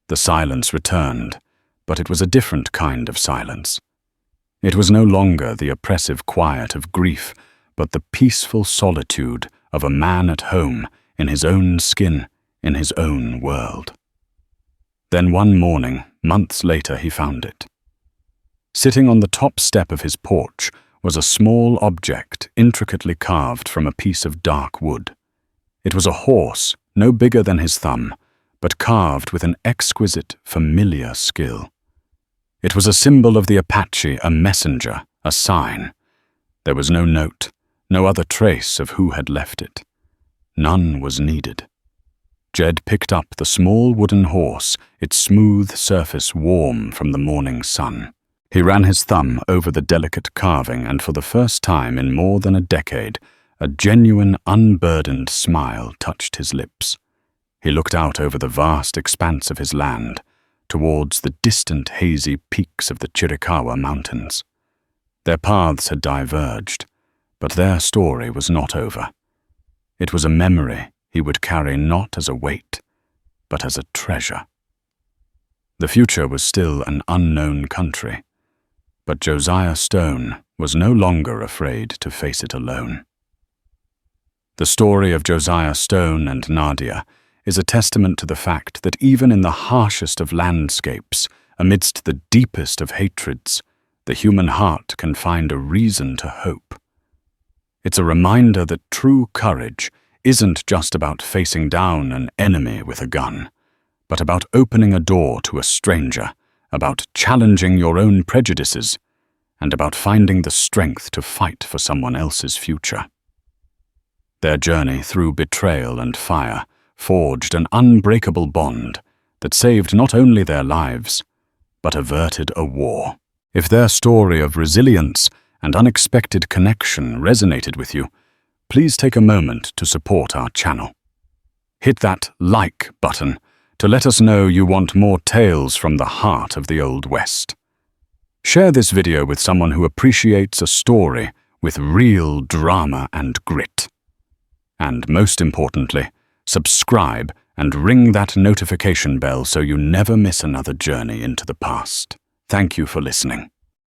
The silence returned, but it was a different kind of silence. It was no longer the oppressive quiet of grief, but the peaceful solitude of a man at home, in his own skin, in his own world. Then one morning, months later, he found it. Sitting on the top step of his porch was a small object intricately carved from a piece of dark wood. It was a horse, no bigger than his thumb, but carved with an exquisite, familiar skill. It was a symbol of the Apache, a messenger, a sign. There was no note, no other trace of who had left it. None was needed. Jed picked up the small wooden horse, its smooth surface warm from the morning sun. He ran his thumb over the delicate carving, and for the first time in more than a decade, a genuine, unburdened smile touched his lips. He looked out over the vast expanse of his land, towards the distant hazy peaks of the Chiricahua Mountains. Their paths had diverged, but their story was not over. It was a memory he would carry not as a weight, but as a treasure. The future was still an unknown country, but Josiah Stone was no longer afraid to face it alone. The story of Josiah Stone and Nadia is a testament to the fact that even in the harshest of landscapes, amidst the deepest of hatreds, the human heart can find a reason to hope. It's a reminder that true courage isn't just about facing down an enemy with a gun, but about opening a door to a stranger, about challenging your own prejudices, and about finding the strength to fight for someone else's future. Their journey through betrayal and fire forged an unbreakable bond that saved not only their lives, but averted a war. If their story of resilience and unexpected connection resonated with you, please take a moment to support our channel. Hit that like button to let us know you want more tales from the heart of the Old West. Share this video with someone who appreciates a story with real drama and grit. And most importantly, subscribe and ring that notification bell so you never miss another journey into the past. Thank you for listening.